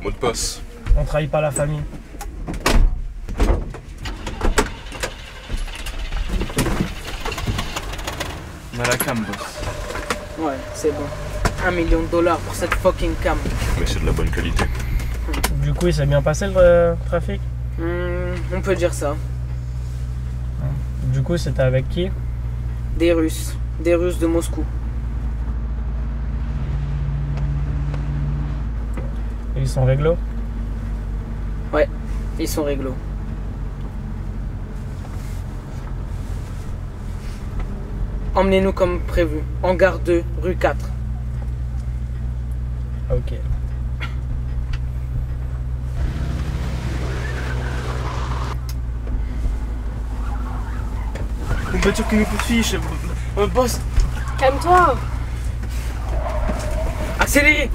Mot de passe. On trahit pas la famille. On a la cam, boss. Ouais, c'est bon. $1 million pour cette fucking cam. Mais c'est de la bonne qualité. Du coup, il s'est bien passé le trafic? On peut dire ça. Du coup, c'était avec qui? Des Russes de Moscou. Et ils sont réglo? Ouais, ils sont réglo. Emmenez-nous comme prévu, en gare 2, rue 4. Ok. Une voiture qui nous poursuit, chef. Boss. Calme-toi. Accélérez!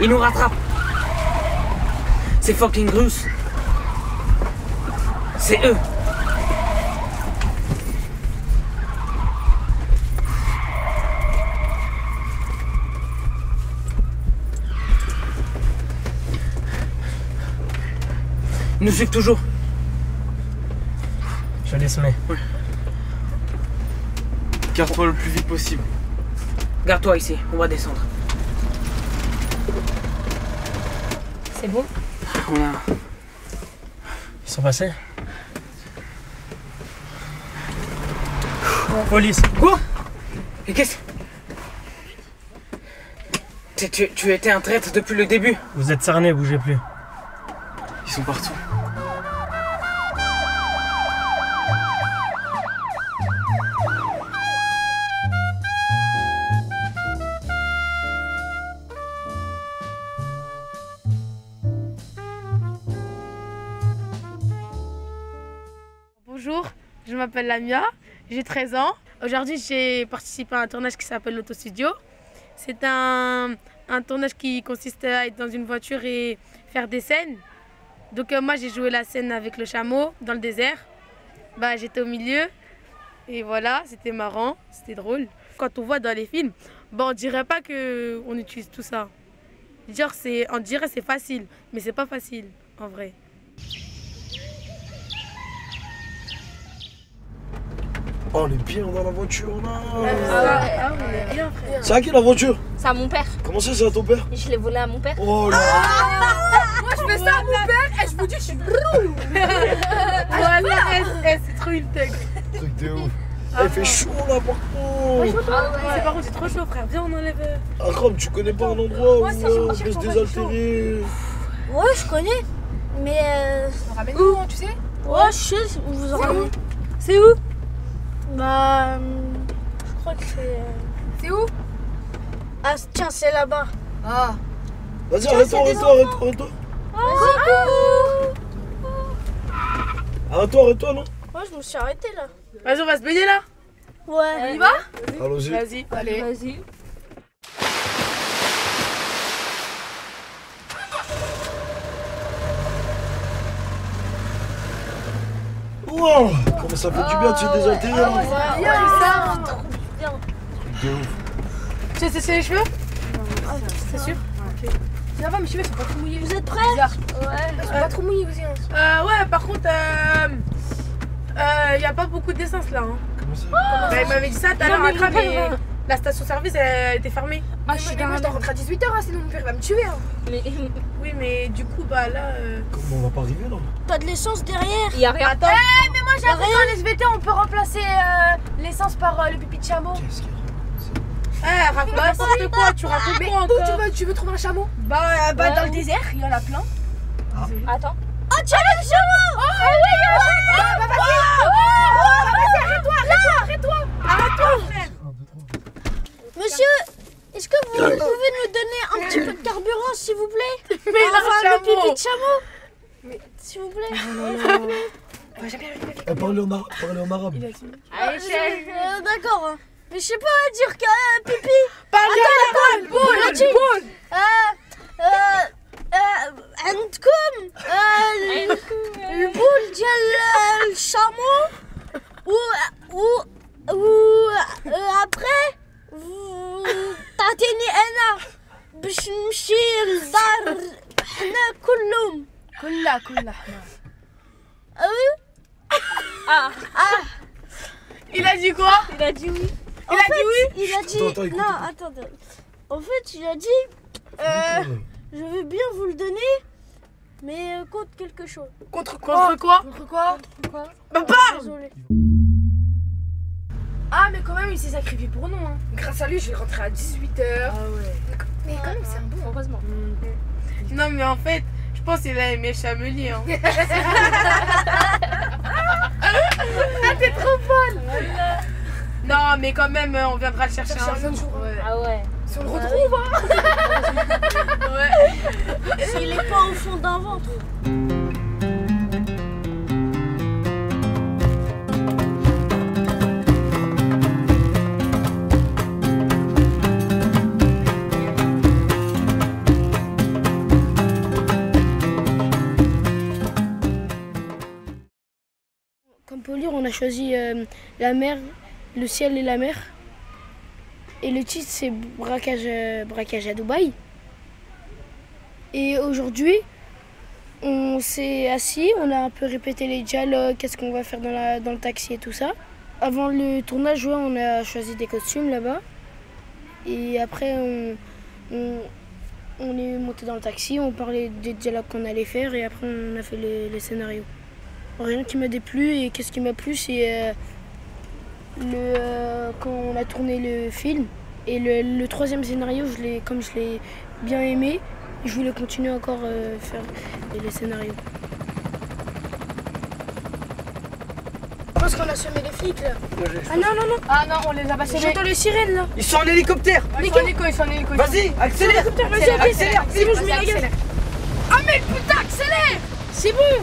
Ils nous rattrapent. C'est fucking russe. C'est eux. Ils nous suivent toujours. Je les mets. Garde-toi le plus vite possible. Garde-toi ici, on va descendre. C'est bon? On a... Ils sont passés? Police! Quoi? Et qu'est-ce... Tu étais un traître depuis le début. Vous êtes cernés, bougez plus. Ils sont partout. Bonjour, je m'appelle Lamia, j'ai 13 ans. Aujourd'hui, j'ai participé à un tournage qui s'appelle l'Autostudio. C'est un tournage qui consiste à être dans une voiture et faire des scènes. Donc moi, j'ai joué la scène avec le chameau dans le désert. J'étais au milieu et voilà, c'était marrant, c'était drôle. Quand on voit dans les films, on dirait pas qu'on utilise tout ça. Genre, on dirait c'est facile, mais c'est pas facile en vrai. Oh, on est bien dans la voiture là. On est bien, frère. C'est à qui la voiture? C'est à mon père. Comment ça, c'est à ton père? Je l'ai volé à mon père. Oh là. Moi, je fais ça à mon père et je vous dis, je suis brûle. C'est trop une thug. Truc de ouf. Il fait chaud là par contre. Par contre, c'est trop chaud, frère. Viens, on enlève. Akram, tu connais pas un endroit où on peut se désaltérer? Ouais, je connais. Mais. On ramène où, tu sais? Ouais, je sais, on vous en ramène. C'est où? Je crois que c'est. C'est où? Ah, tiens, c'est là-bas. Ah. Vas-y, arrête-toi. Arrête-toi, non? Moi, je me suis arrêtée là. Vas-y, on va se baigner là. Ouais. On y va? Allons-y. Vas-y. Allez. Vas-y. Wow, comment ça fait du bien de se désaltérer là. Truc de ouf. Tu sais sécher les cheveux? C'est sûr? Ça va, mes cheveux sont pas trop mouillés. Vous êtes prêts? Ouais. Ils sont pas trop mouillés aussi. Ouais, par contre, y a pas beaucoup d'essence là. Hein. Comment ça? Il m'avait dit ça tout à l'heure, Akram, mais la station-service elle était fermée. Moi, je dois rentrer à 18h, sinon mon père va me tuer. Oui, mais du coup, là. Comment on va pas arriver là? T'as de l'essence derrière? Y a rien. Attends. Mais moi, j'ai appris qu'en SVT, on peut remplacer l'essence par le pipi de chameau. Qu'est-ce qu'il y a? Raconte n'importe quoi, tu racontes Mais quoi où encore? tu veux trouver un chameau? Dans le désert, il y en a plein. Attends. Oh, tiens, le chameau! Ah oui, il y a un chameau! Vas-y, arrête-toi, frère! Monsieur, est-ce que vous pouvez nous donner un petit peu de carburant, s'il vous plaît? Mais le le pipi de chameau. S'il vous plaît. Parlez en arabe. Allez, chef. D'accord. Hein. Mais je sais pas dire pipi. Parle boule. عندكم البول ديال الشامو و après تعطيني انا باش نمشي للدار حنا كلهم. كلها Il a dit quoi? Il a dit oui. Il a dit oui? Il a dit Attends, écoute. non, attendez. En fait, il a dit je veux bien vous le donner, mais contre quelque chose. Contre quoi? Contre quoi? Bah parle! Désolé. Ah, mais quand même, il s'est sacrifié pour nous. Hein. Grâce à lui, je vais rentrer à 18h. Ah ouais. Mais quand même, c'est un bon, heureusement. Non mais en fait, je pense qu'il a aimé Chamelier. Hein. Ah t'es trop folle. Non mais quand même, on viendra le chercher un jour. Ouais. Ah ouais. Si on le retrouve, hein. Ouais. S'il est pas au fond d'un ventre. Comme polyre, on a choisi la mer, le ciel et la mer. Et le titre, c'est braquage à Dubaï. Et aujourd'hui, on s'est assis, on a un peu répété les dialogues, qu'est-ce qu'on va faire dans le taxi et tout ça. Avant le tournage, ouais, on a choisi des costumes là-bas. Et après, on est monté dans le taxi, on parlait des dialogues qu'on allait faire et après on a fait les scénarios. Rien qui m'a déplu et qu'est-ce qui m'a plu, c'est quand on a tourné le film. Et le troisième scénario, comme je l'ai bien aimé, je voulais continuer encore faire les scénarios. Je pense qu'on a semé les flics là. Ah non, non, non. Ah non, on les a pas semés. J'entends les sirènes là. Ils sont en hélicoptère. Ils sont en hélico. Vas-y, accélère. Vas-y, ok, Accélère, c'est bon, je mets les gaz. Ah mais putain, accélère. C'est bon.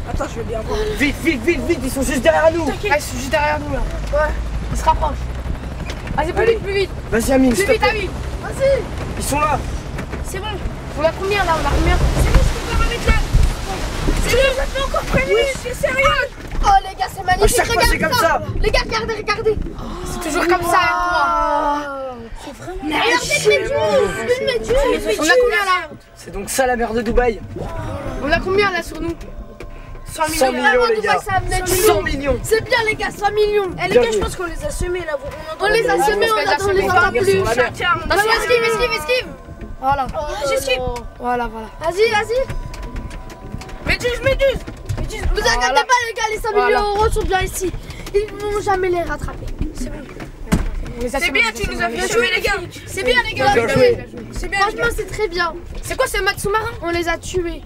Attends, je vais bien voir. Vite, vite, vite, vite, ils sont juste derrière nous. Ah, ils sont juste derrière nous là. Ouais. Ils se rapprochent. Vas-y, plus vite. Vas-y, Amine, s'il te Plus vite, plaît. Amine. Vas-y. Ils sont là. C'est bon. On a combien là? On a combien? C'est bon, je peux pas avec là. C'est bon, vous pas encore prévu. C'est sérieux. Oh les gars, c'est À magnifique. chaque fois, c'est comme ça. Les gars, regardez. C'est toujours comme ça avec moi. C'est vraiment. Regardez une méduse. On a combien là? C'est donc ça la mer de Dubaï. On a combien là sur nous? 100 millions. 100 millions, les gars. 100 millions. C'est bien les gars, 100 millions. Eh les Bien gars, je joué. pense qu'on les a semés là. On les a semés, on les entend plus. Sur la mer. Attention, esquive. Voilà. J'esquive. Voilà. Vas-y. Méduse. Vous inquiétez pas les gars, les 100 millions d'euros sont bien ici. Ils vont jamais les rattraper. C'est bon. C'est bien, tu nous as fait jouer les gars. C'est bien les gars. Bien joué. C'est bien. Franchement, c'est très bien. C'est quoi ce mode sous-marin? On les a tués.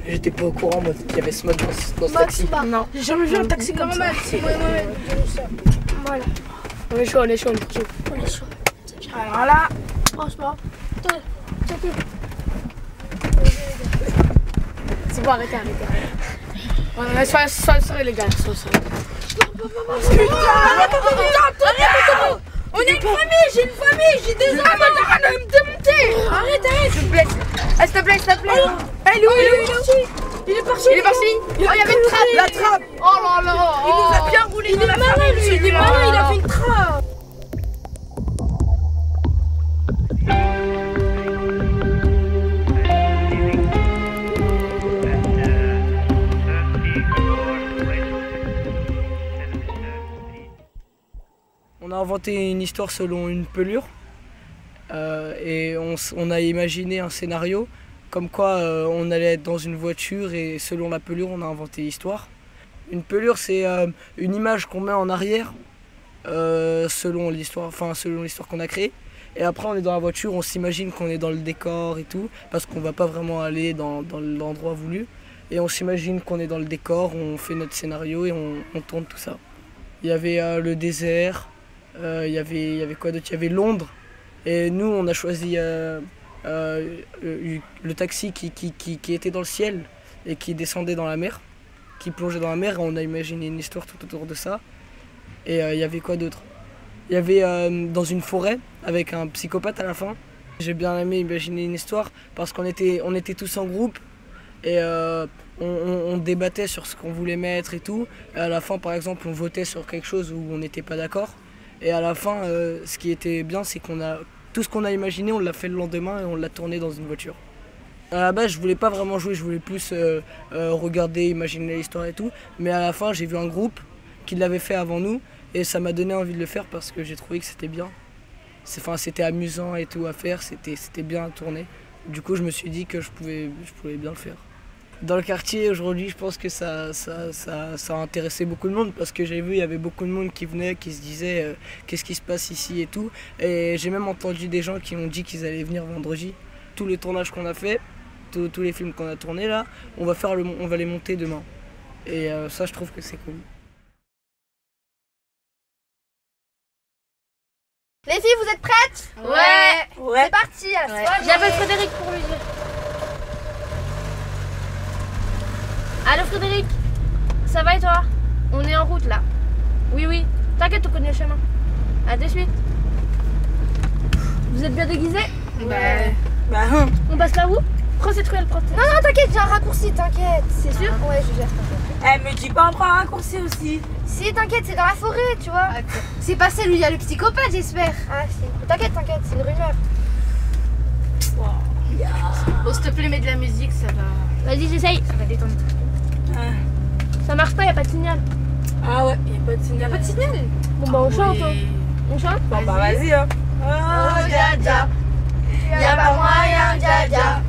J'étais pas au courant, moi, qu'il y avait ce mode dans ce taxi. Max, Non. j'ai jamais vu un taxi comme ça. Voilà. On est chaud. On est chaud. Alors là, Franchement. c'est bon, arrêtez. Ouais, soyez les gars, soyez. On est une famille, j'ai des enfants. Arrête de me démonter. Arrête. S'il te plaît. S'il te plaît. Il est parti. Il est parti. Oh, il y avait une trappe. La trappe. Oh là. Il nous a bien roulé. Il est malin, lui. Il est malin, il a fait une trappe. On a inventé une histoire selon une pelure et on a imaginé un scénario comme quoi on allait être dans une voiture et selon la pelure on a inventé l'histoire. Une pelure c'est une image qu'on met en arrière selon l'histoire qu'on a créée. Et après on est dans la voiture, on s'imagine qu'on est dans le décor et tout parce qu'on va pas vraiment aller dans l'endroit voulu. Et on s'imagine qu'on est dans le décor, on fait notre scénario et on tourne tout ça. Il y avait le désert. Il y avait quoi d'autre? Il y avait Londres. Et nous, on a choisi le taxi qui était dans le ciel et qui descendait dans la mer, qui plongeait dans la mer. Et on a imaginé une histoire tout autour de ça. Et il y avait quoi d'autre? Il y avait dans une forêt avec un psychopathe à la fin. J'ai bien aimé imaginer une histoire parce qu'on était tous en groupe et on débattait sur ce qu'on voulait mettre et tout. Et à la fin, par exemple, on votait sur quelque chose où on n'était pas d'accord. Et à la fin, ce qui était bien, c'est qu'on a tout ce qu'on a imaginé, on l'a fait le lendemain et on l'a tourné dans une voiture. À la base, je voulais pas vraiment jouer, je voulais plus regarder, imaginer l'histoire et tout. Mais à la fin, j'ai vu un groupe qui l'avait fait avant nous et ça m'a donné envie de le faire parce que j'ai trouvé que c'était bien. C'était amusant et tout à faire, c'était bien à tourner. Du coup, je me suis dit que je pouvais bien le faire. Dans le quartier, aujourd'hui, je pense que ça a intéressé beaucoup de monde parce que j'ai vu, il y avait beaucoup de monde qui venait, qui se disait qu'est-ce qui se passe ici et tout. Et j'ai même entendu des gens qui ont dit qu'ils allaient venir vendredi. Tous les tournages qu'on a fait, tous les films qu'on a tournés là, on va les monter demain. Et ça, je trouve que c'est cool. Les filles, vous êtes prêtes? Ouais. C'est parti. J'appelle Frédéric pour lui dire. Allô Frédéric, ça va et toi? On est en route là. Oui, t'inquiète, on connaît le chemin. À de suite. Vous êtes bien déguisés? Ouais. On passe là où? Prends cette ruelle, prends cette... Non, t'inquiète, j'ai un raccourci, t'inquiète. C'est sûr? Ouais, je gère, t'inquiète. Me dis pas, on prend un raccourci aussi. Si, t'inquiète, c'est dans la forêt, tu vois. C'est pas celle où il y a le psychopathe, j'espère. Ah, si. T'inquiète, c'est une rumeur. Bon, s'il te plaît, mets de la musique, ça va... Vas-y, j'essaye. Ça va détendre. Ça marche pas, y a pas de signal. Ah ouais, y a pas de signal. Bon bah on chante, hein. On chante? Bon bah vas-y, hein. Oh, dja y'a pas moyen, dja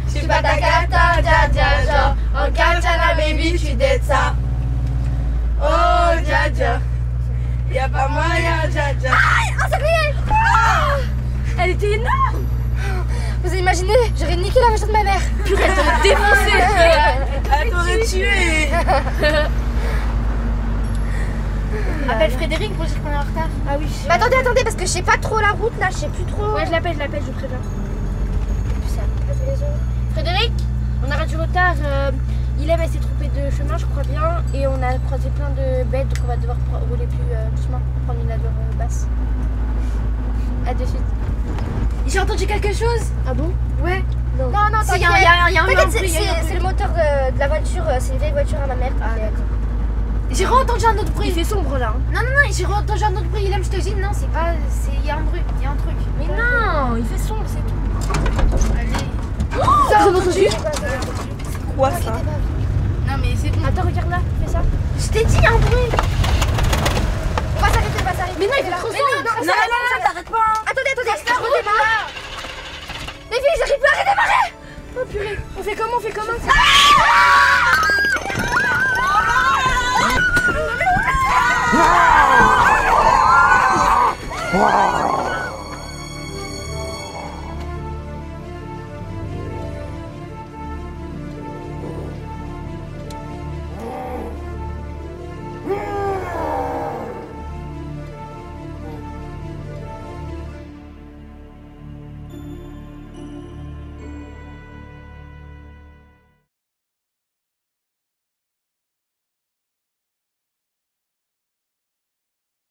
j'suis pas ta cata, dja en katana, baby, j'suis dead ça. Oh, dja y'a pas moyen, dja Aïe, oh, ça fait. Elle était énorme. Vous imaginez, j'aurais niqué la voiture de ma mère. Purée, elle t'aurait défoncé. Elle t'aurait tué. Appelle Frédéric pour dire qu'on est en retard. Ah oui. Mais attendez, parce que je sais pas trop la route là, je sais plus trop. Ouais, je l'appelle, je préviens. Frédéric, on arrête du retard. Ilem s'est trompé de chemin, je crois bien. Et on a croisé plein de bêtes, donc on va devoir rouler plus doucement, prendre une allure basse. À de suite. J'ai entendu quelque chose. Ah bon? Ouais. Non, t'inquiète. y a un T'inquiète, bruit. c'est le moteur de la voiture, c'est une vieille voiture à ma mère. Ah, d'accord. J'ai re-entendu un autre bruit. Il fait sombre là. Non, j'ai re-entendu un autre bruit. Ilem, je te dis, non, c'est pas. Il y a un bruit, il y a un truc. Mais non, il fait sombre, c'est tout. Allez. Oh, T'as entendu? Quoi ça? Non, mais c'est bon. Attends, regarde là, fais ça. Je t'ai dit, il y a un bruit. On va s'arrêter, Mais non, il fait trop sombre. Non, t'arrêtes pas. Attendez, je redémarre. Les filles, j'arrive plus à redémarrer. Oh purée, on fait comment? Ah